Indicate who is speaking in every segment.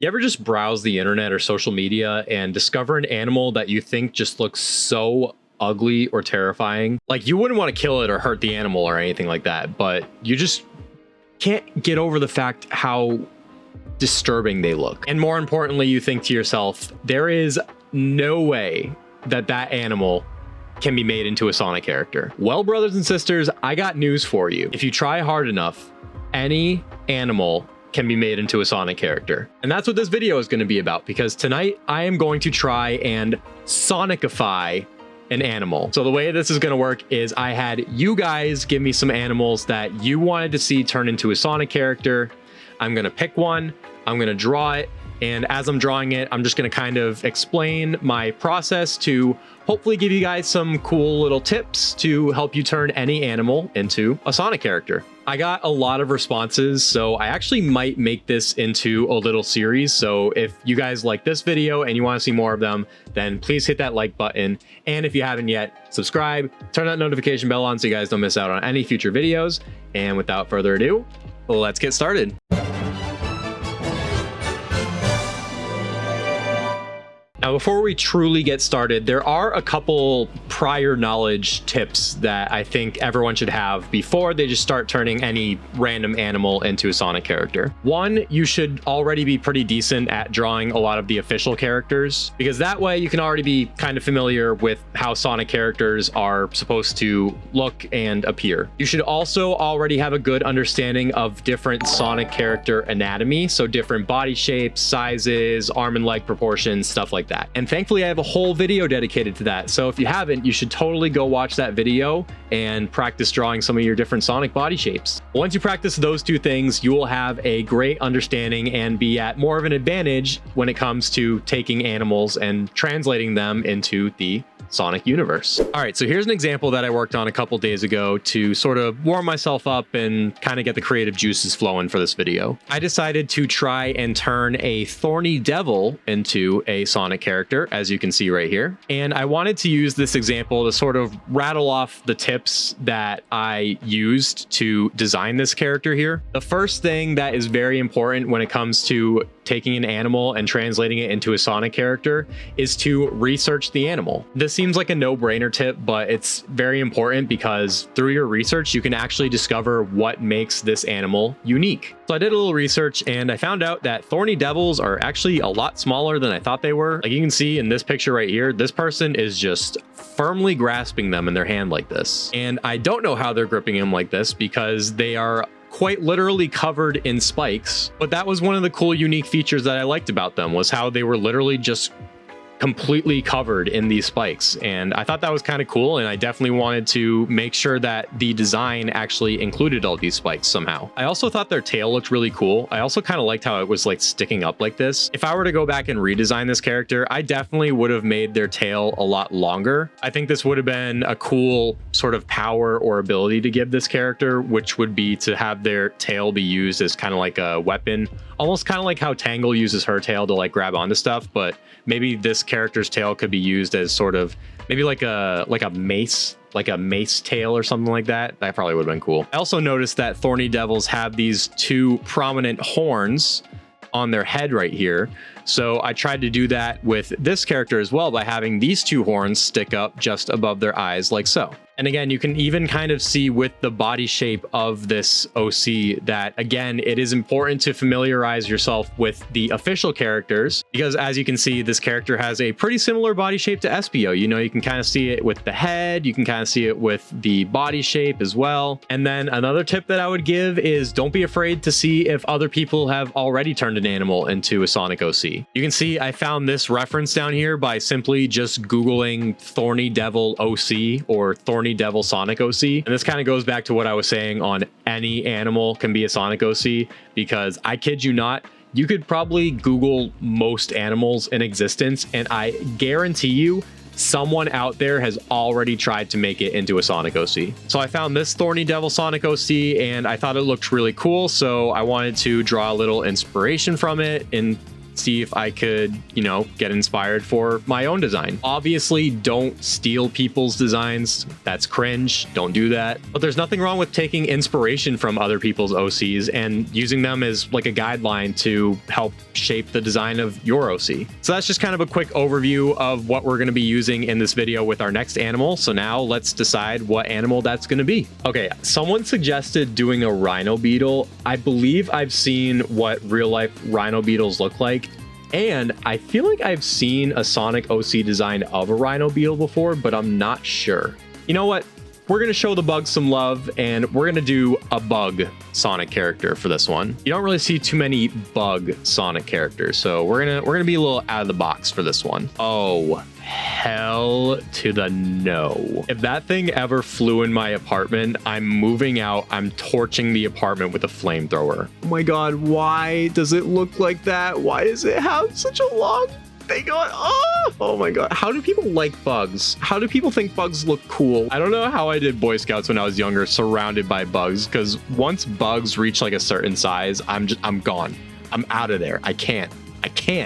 Speaker 1: You ever just browse the internet or social media and discover an animal that you think just looks so ugly or terrifying? Like, you wouldn't want to kill it or hurt the animal or anything like that, but you just can't get over the fact how disturbing they look. And more importantly, you think to yourself, there is no way that that animal can be made into a Sonic character. Well, brothers and sisters, I got news for you. If you try hard enough, any animal can be made into a Sonic character. And that's what this video is going to be about, because tonight I am going to try and Sonicify an animal. So the way this is going to work is I had you guys give me some animals that you wanted to see turn into a Sonic character. I'm going to pick one, I'm going to draw it, and as I'm drawing it, I'm just going to kind of explain my process to hopefully give you guys some cool little tips to help you turn any animal into a Sonic character. I got a lot of responses, so I actually might make this into a little series. So if you guys like this video and you want to see more of them, then please hit that like button. And if you haven't yet, subscribe, turn that notification bell on so you guys don't miss out on any future videos. And without further ado, let's get started. Now, before we truly get started, there are a couple prior knowledge tips that I think everyone should have before they just start turning any random animal into a Sonic character. One, you should already be pretty decent at drawing a lot of the official characters, because that way you can already be kind of familiar with how Sonic characters are supposed to look and appear. You should also already have a good understanding of different Sonic character anatomy, so different body shapes, sizes, arm and leg proportions, stuff like that. And thankfully I have a whole video dedicated to that. So if you haven't, you should totally go watch that video and practice drawing some of your different Sonic body shapes. Once you practice those two things, you will have a great understanding and be at more of an advantage when it comes to taking animals and translating them into the Sonic universe. All right, so here's an example that I worked on a couple days ago to sort of warm myself up and kind of get the creative juices flowing for this video. I decided to try and turn a Thorny Devil into a Sonic character, as you can see right here. And I wanted to use this example to sort of rattle off the tips that I used to design this character here. The first thing that is very important when it comes to taking an animal and translating it into a Sonic character is to research the animal. This seems like a no-brainer tip, but it's very important because through your research, you can actually discover what makes this animal unique. So I did a little research and I found out that Thorny Devils are actually a lot smaller than I thought they were. Like you can see in this picture right here, this person is just firmly grasping them in their hand like this. And I don't know how they're gripping them like this because they are quite literally covered in spikes. But that was one of the cool, unique features that I liked about them, was how they were literally just completely covered in these spikes. And I thought that was kind of cool, and I definitely wanted to make sure that the design actually included all these spikes somehow. I also thought their tail looked really cool. I also kind of liked how it was like sticking up like this. If I were to go back and redesign this character, I definitely would have made their tail a lot longer. I think this would have been a cool sort of power or ability to give this character, which would be to have their tail be used as kind of like a weapon, almost kind of like how Tangle uses her tail to like grab onto stuff, but maybe this character's tail could be used as sort of maybe like a mace tail or something like that. That probably would have been cool. I also noticed that Thorny Devils have these two prominent horns on their head right here. So I tried to do that with this character as well by having these two horns stick up just above their eyes like so. And again, you can even kind of see with the body shape of this OC that, again, it is important to familiarize yourself with the official characters, because as you can see, this character has a pretty similar body shape to Espio. You know, you can kind of see it with the head, you can kind of see it with the body shape as well. And then another tip that I would give is don't be afraid to see if other people have already turned an animal into a Sonic OC. You can see I found this reference down here by simply just Googling Thorny Devil OC or Thorny Devil Sonic OC. And this kind of goes back to what I was saying on any animal can be a Sonic OC, because I kid you not, you could probably Google most animals in existence and I guarantee you someone out there has already tried to make it into a Sonic OC. So I found this Thorny Devil Sonic OC and I thought it looked really cool, so I wanted to draw a little inspiration from it in see if I could, you know, get inspired for my own design. Obviously, don't steal people's designs. That's cringe. Don't do that. But there's nothing wrong with taking inspiration from other people's OCs and using them as like a guideline to help shape the design of your OC. So that's just kind of a quick overview of what we're going to be using in this video with our next animal. So now let's decide what animal that's going to be. Okay, someone suggested doing a Rhino Beetle. I believe I've seen what real life Rhino Beetles look like. And I feel like I've seen a Sonic OC design of a Rhino Beetle before, but I'm not sure. You know what? We're going to show the bugs some love, and we're going to do a bug Sonic character for this one. You don't really see too many bug Sonic characters, so we're going to be a little out of the box for this one. Oh, hell to the no. If that thing ever flew in my apartment, I'm moving out. I'm torching the apartment with a flamethrower. Oh my god, why does it look like that? Why does it have such a long thing on? Oh my god. How do people like bugs? How do people think bugs look cool? I don't know how I did Boy Scouts when I was younger, surrounded by bugs, because once bugs reach like a certain size, I'm gone. I'm out of there. I can't.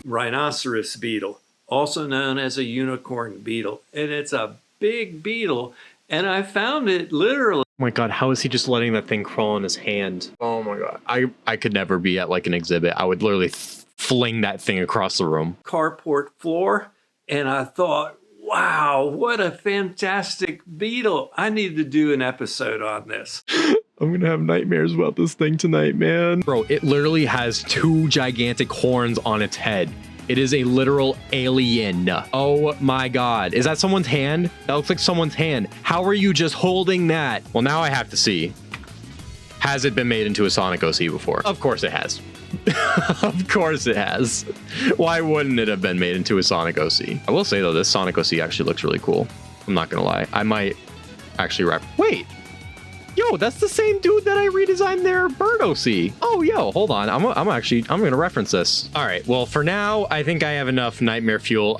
Speaker 2: Rhinoceros beetle, also known as a unicorn beetle, and it's a big beetle, and I found it literally.
Speaker 1: Oh my god, how is he just letting that thing crawl in his hand? Oh my god. I could never be at like an exhibit. I would literally fling that thing across the room.
Speaker 2: Carport floor, and I thought, wow, what a fantastic beetle. I need to do an episode on this.
Speaker 1: I'm gonna have nightmares about this thing tonight, man. Bro, it literally has 2 gigantic horns on its head. It is a literal alien. Oh my god. Is that someone's hand? That looks like someone's hand. How are you just holding that? Well, now I have to see. Has it been made into a Sonic OC before? Of course it has. Of course it has. Why wouldn't it have been made into a Sonic OC? I will say though, this Sonic OC actually looks really cool. I'm not gonna lie. I might actually wait. Yo, that's the same dude that I redesigned their bird OC. Oh, yo, hold on. I'm gonna reference this. All right, well, for now, I think I have enough nightmare fuel,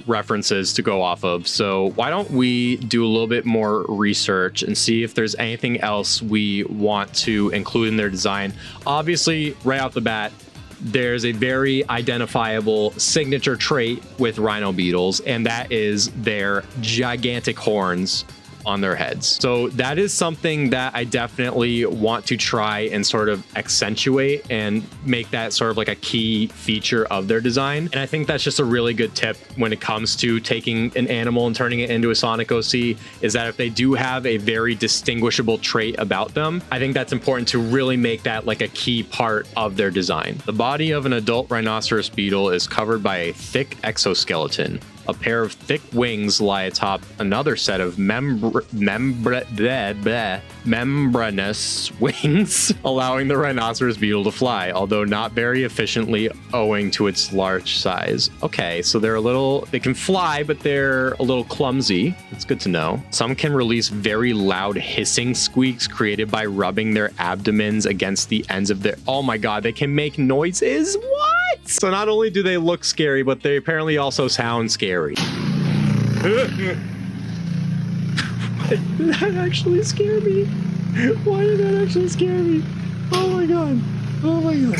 Speaker 1: references to go off of. So why don't we do a little bit more research and see if there's anything else we want to include in their design. Obviously, right off the bat, there's a very identifiable signature trait with Rhino Beetles, and that is their gigantic horns on their heads. So that is something that I definitely want to try and sort of accentuate and make that sort of like a key feature of their design. And I think that's just a really good tip when it comes to taking an animal and turning it into a Sonic OC, is that if they do have a very distinguishable trait about them, I think that's important to really make that like a key part of their design. The body of an adult rhinoceros beetle is covered by a thick exoskeleton. A pair of thick wings lie atop another set of membranous wings, allowing the rhinoceros beetle to fly, although not very efficiently owing to its large size. Okay, so they can fly, but they're a little clumsy. It's good to know. Some can release very loud hissing squeaks created by rubbing their abdomens against the ends of their... Oh my god, they can make noises? What? So not only do they look scary, but they apparently also sound scary. Why did that actually scare me? Why did that actually scare me? Oh my god. Oh my god.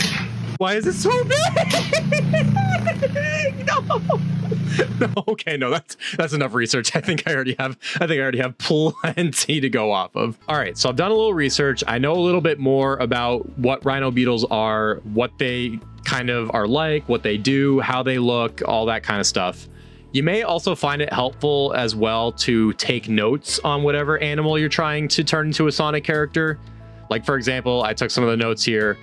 Speaker 1: Why is it so big? No. No, okay, no, that's enough research. I think I already have plenty to go off of. All right, so I've done a little research. I know a little bit more about what Rhino Beetles are, what they kind of are like, what they do, how they look, all that kind of stuff. You may also find it helpful as well to take notes on whatever animal you're trying to turn into a Sonic character. Like, for example, I took some of the notes here.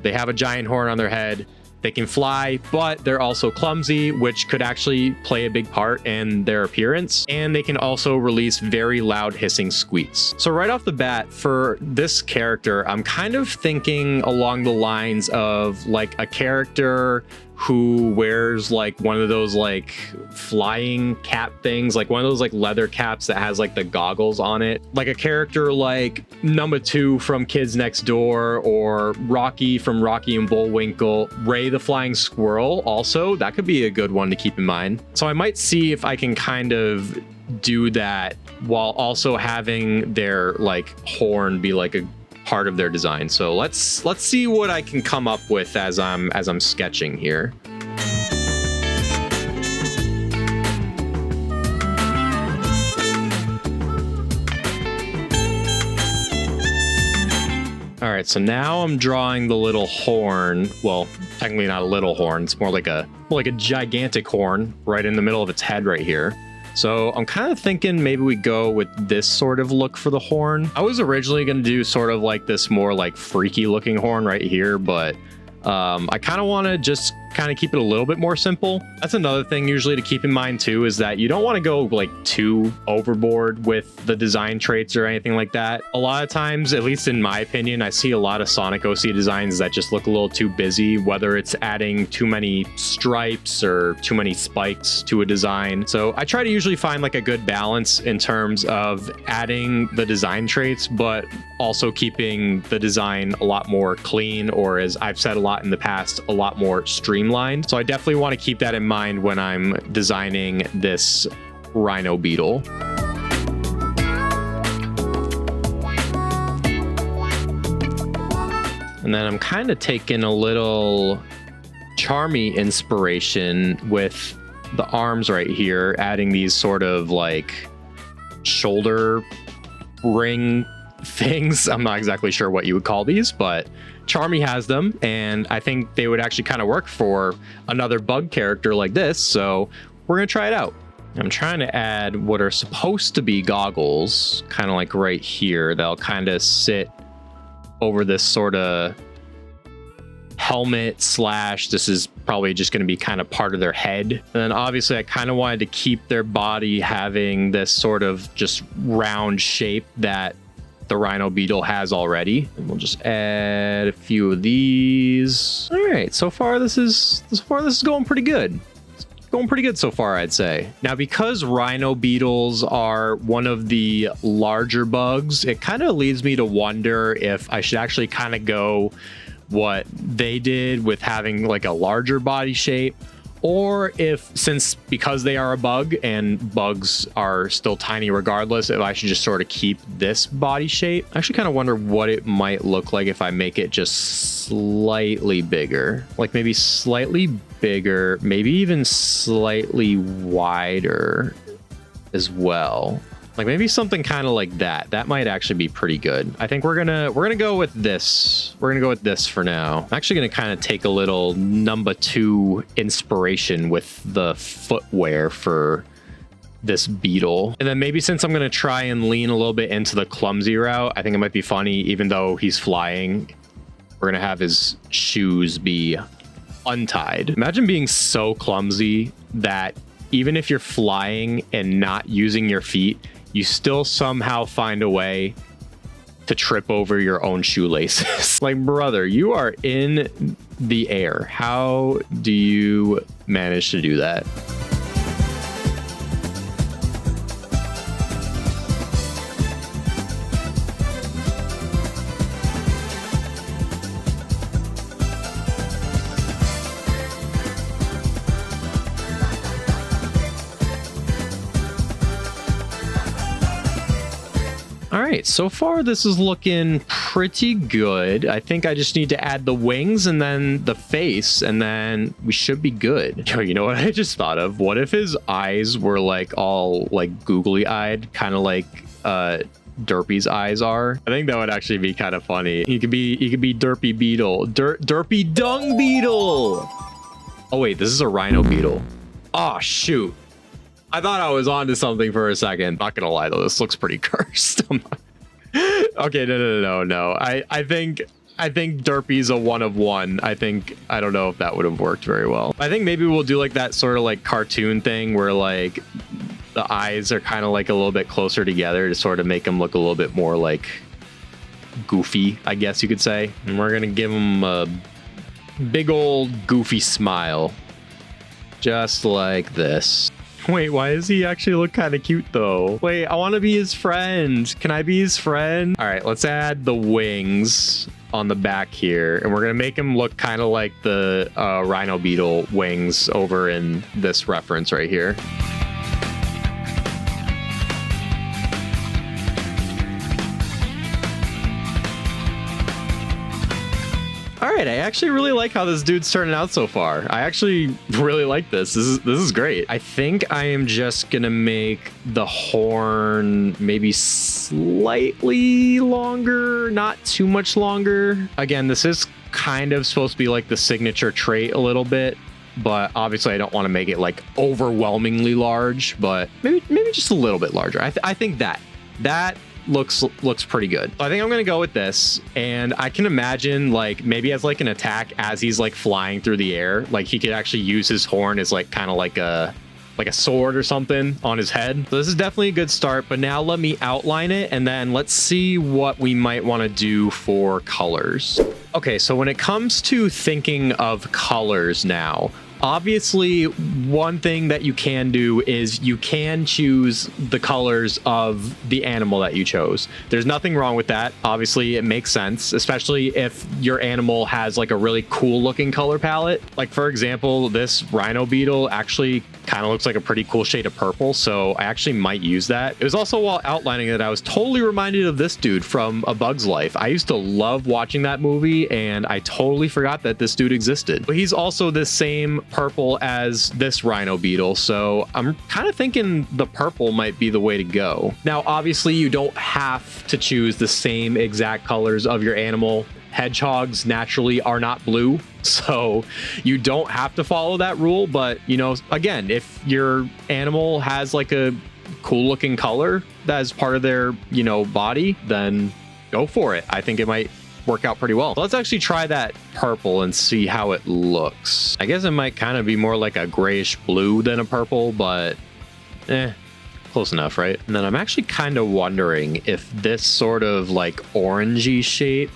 Speaker 1: They have a giant horn on their head. They can fly, but they're also clumsy, which could actually play a big part in their appearance. And they can also release very loud hissing squeaks. So right off the bat, for this character, I'm kind of thinking along the lines of like a character who wears like one of those like flying cap things, like one of those like leather caps that has like the goggles on it, like a character like number 2 from Kids Next Door, or Rocky from Rocky and Bullwinkle. Ray the Flying Squirrel also, that could be a good one to keep in mind. So I might see if I can kind of do that while also having their like horn be like a part of their design. So let's see what I can come up with as I'm sketching here. right, so now I'm drawing the little horn. Well, technically not a little horn. It's more like a gigantic horn right in the middle of its head right here. So I'm kind of thinking maybe we go with this sort of look for the horn. I was originally going to do sort of like this more like freaky looking horn right here, but I kind of want to just kind of keep it a little bit more simple. That's another thing usually to keep in mind too, is that you don't want to go like too overboard with the design traits or anything like that. A lot of times, at least in my opinion, I see a lot of Sonic OC designs that just look a little too busy, whether it's adding too many stripes or too many spikes to a design. So I try to usually find like a good balance in terms of adding the design traits, but also keeping the design a lot more clean, or as I've said a lot in the past, a lot more streamlined. So I definitely want to keep that in mind when I'm designing this Rhino Beetle. And then I'm kind of taking a little Charmy inspiration with the arms right here, adding these sort of like shoulder ring things. I'm not exactly sure what you would call these, but Charmy has them, and I think they would actually kind of work for another bug character like this, so we're gonna try it out. I'm trying to add what are supposed to be goggles, kind of like right here. They'll kind of sit over this sort of helmet slash, this is probably just going to be kind of part of their head. And then obviously I kind of wanted to keep their body having this sort of just round shape that the Rhino Beetle has already. And we'll just add a few of these. All right, so far this is going pretty good. It's going pretty good so far, I'd say. Now, because Rhino Beetles are one of the larger bugs, it kind of leads me to wonder if I should actually kind of go what they did with having like a larger body shape, or if, because they are a bug and bugs are still tiny regardless, if I should just sort of keep this body shape. I actually kind of wonder what it might look like if I make it just slightly bigger, like maybe slightly bigger, maybe even slightly wider as well. Like maybe something kind of like that. That might actually be pretty good. I think we're gonna go with this. We're gonna go with this for now. I'm actually gonna kind of take a little number 2 inspiration with the footwear for this beetle. And then maybe since I'm gonna try and lean a little bit into the clumsy route, I think it might be funny, even though he's flying, we're gonna have his shoes be untied. Imagine being so clumsy that even if you're flying and not using your feet, you still somehow find a way to trip over your own shoelaces. Like, brother, you are in the air. How do you manage to do that? All right, so far this is looking pretty good. I think I just need to add the wings and then the face, and then we should be good. Yo, you know what I just thought of? What if his eyes were like all like googly eyed, kind of like Derpy's eyes are? I think that would actually be kind of funny. He could be Derpy Beetle, Derpy Dung Beetle. Oh wait, this is a Rhino Beetle. Oh shoot. I thought I was onto something for a second. Not gonna lie though, this looks pretty cursed. Okay, no. I think Derpy's a 1 of 1. I don't know if that would have worked very well. I think maybe we'll do like that sort of like cartoon thing where like the eyes are kind of like a little bit closer together to sort of make them look a little bit more like goofy, I guess you could say. And we're gonna give him a big old goofy smile, just like this. Wait, why does he actually look kind of cute though? Wait, I want to be his friend. Can I be his friend? All right, let's add the wings on the back here, and we're gonna make him look kind of like the Rhino Beetle wings over in this reference right here. All right, I actually really like how this dude's turning out so far. I actually really like this. This is great. I think I am just gonna make the horn maybe slightly longer, not too much longer. Again, this is kind of supposed to be like the signature trait a little bit, but obviously I don't want to make it like overwhelmingly large, but maybe just a little bit larger. I think that looks pretty good. So I think I'm gonna go with this, and I can imagine like maybe as like an attack as he's like flying through the air, like he could actually use his horn as like kind of like a sword or something on his head. So this is definitely a good start, but now let me outline it and then let's see what we might want to do for colors. Okay, so when it comes to thinking of colors now, obviously one thing that you can do is you can choose the colors of the animal that you chose. There's nothing wrong with that. Obviously it makes sense, especially if your animal has like a really cool looking color palette. Like for example, this Rhino Beetle actually kind of looks like a pretty cool shade of purple, so I actually might use that. It was also while outlining that I was totally reminded of this dude from A Bug's Life. I used to love watching that movie and I totally forgot that this dude existed. But he's also this same purple as this Rhino Beetle, so I'm kind of thinking the purple might be the way to go. Now obviously you don't have to choose the same exact colors of your animal. Hedgehogs naturally are not blue, so you don't have to follow that rule. But you know, again, if your animal has like a cool looking color that is part of their, you know, body, then go for it. I think it might work out pretty well. So let's actually try that purple and see how it looks. I guess it might kind of be more like a grayish blue than a purple, but close enough, right? And then I'm actually kind of wondering if this sort of like orangey shape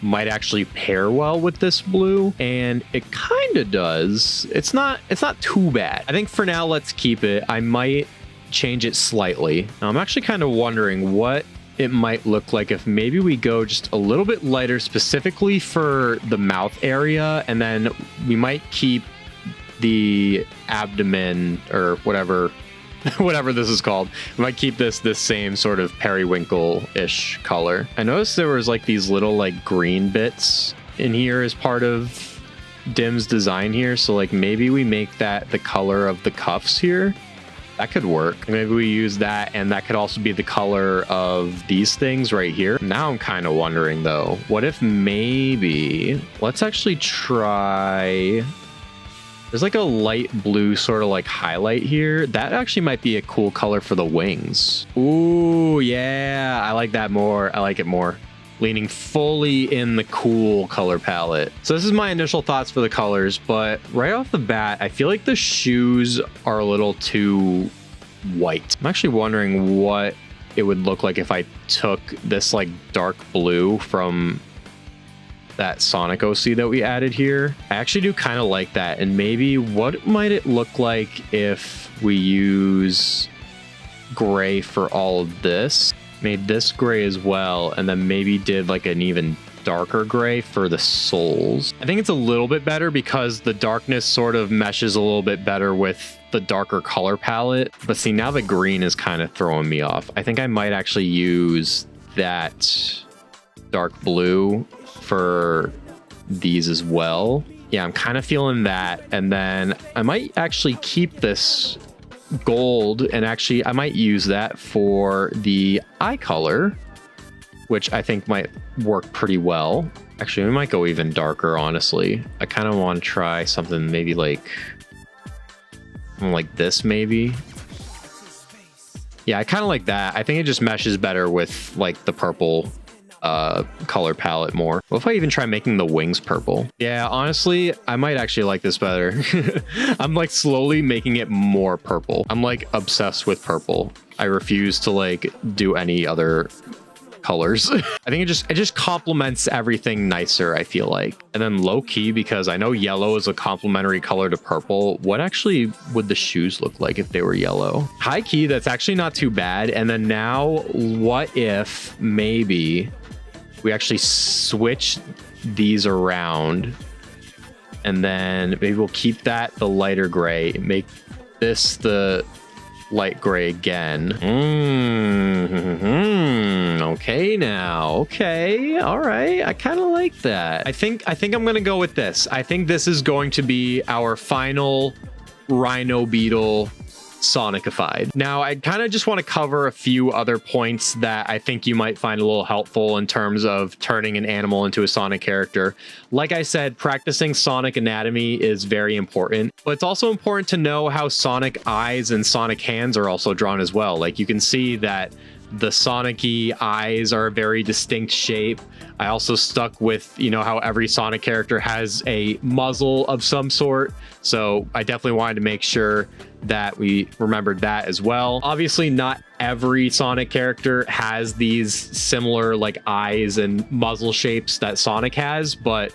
Speaker 1: might actually pair well with this blue, and it kind of does. It's not too bad. I think for now let's keep it. I might change it slightly. Now I'm actually kind of wondering what it might look like if maybe we go just a little bit lighter specifically for the mouth area, and then we might keep the abdomen or whatever this is called. We might keep this same sort of periwinkle-ish color. I noticed there was like these little like green bits in here as part of Dim's design here. So like maybe we make that the color of the cuffs here. That could work. Maybe we use that, and that could also be the color of these things right here. Now I'm kind of wondering though, what if maybe, let's actually try, there's like a light blue sort of like highlight here. That actually might be a cool color for the wings. Ooh, yeah, I like that more. I like it more. Leaning fully in the cool color palette. So this is my initial thoughts for the colors, but right off the bat, I feel like the shoes are a little too white. I'm actually wondering what it would look like if I took this like dark blue from that Sonic OC that we added here. I actually do kind of like that. And maybe what might it look like if we use gray for all of this? Made this gray as well, and then maybe did like an even darker gray for the soles. I think it's a little bit better because the darkness sort of meshes a little bit better with the darker color palette. But see, now the green is kind of throwing me off. I think I might actually use that dark blue for these as well. Yeah, I'm kind of feeling that. And then I might actually keep this gold, and actually I might use that for the eye color, which I think might work pretty well. Actually, we might go even darker, honestly. I kind of want to try something maybe like this maybe. Yeah, I kind of like that. I think it just meshes better with like the purple color palette more. What if I even try making the wings purple? Yeah, honestly, I might actually like this better. I'm like slowly making it more purple. I'm like obsessed with purple. I refuse to like do any other colors. I think it just complements everything nicer, I feel like. And then low key, because I know yellow is a complementary color to purple, what actually would the shoes look like if they were yellow? High key, that's actually not too bad. And then now, what if maybe we actually switch these around, and then maybe we'll keep that the lighter gray, make this the light gray again. Okay now. Okay. All right. I kind of like that. I think I'm going to go with this. I think this is going to be our final Rhino Beetle Sonicified. Now, I kind of just want to cover a few other points that I think you might find a little helpful in terms of turning an animal into a Sonic character. Like I said, practicing Sonic anatomy is very important, but it's also important to know how Sonic eyes and Sonic hands are also drawn as well. Like you can see that the Sonic-y eyes are a very distinct shape. I also stuck with, you know, how every Sonic character has a muzzle of some sort. So I definitely wanted to make sure that we remembered that as well. Obviously, not every Sonic character has these similar like eyes and muzzle shapes that Sonic has, but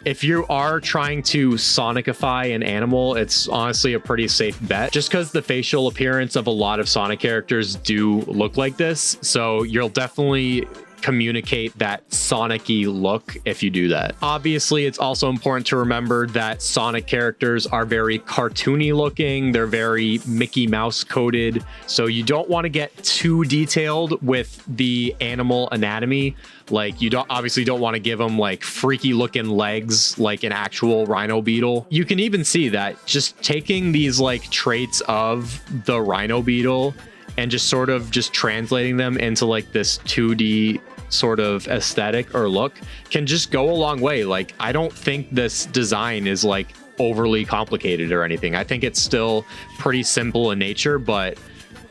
Speaker 1: if you are trying to Sonicify an animal, it's honestly a pretty safe bet, just because the facial appearance of a lot of Sonic characters do look like this. So you'll definitely communicate that Sonic-y look if you do that. Obviously, it's also important to remember that Sonic characters are very cartoony looking. They're very Mickey Mouse coded. So you don't want to get too detailed with the animal anatomy. Like you obviously don't want to give them like freaky looking legs like an actual Rhino Beetle. You can even see that just taking these like traits of the Rhino Beetle and just sort of just translating them into like this 2D sort of aesthetic or look can just go a long way. Like I don't think this design is like overly complicated or anything. I think it's still pretty simple in nature, but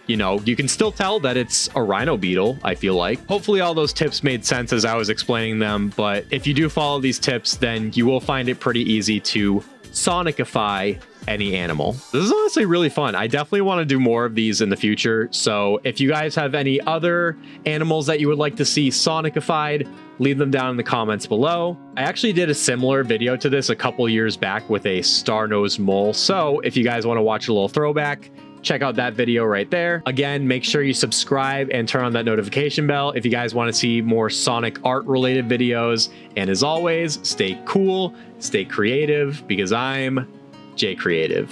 Speaker 1: you know, you can still tell that it's a Rhino Beetle, I feel like. Hopefully all those tips made sense as I was explaining them, but if you do follow these tips, then you will find it pretty easy to Sonicify any animal. This is honestly really fun. I definitely want to do more of these in the future. So if you guys have any other animals that you would like to see Sonicified, leave them down in the comments below. I actually did a similar video to this a couple years back with a star-nosed mole. So if you guys want to watch a little throwback, check out that video right there. Again, make sure you subscribe and turn on that notification bell if you guys want to see more Sonic art related videos. And as always, stay cool, stay creative, because I'm Jay Creative.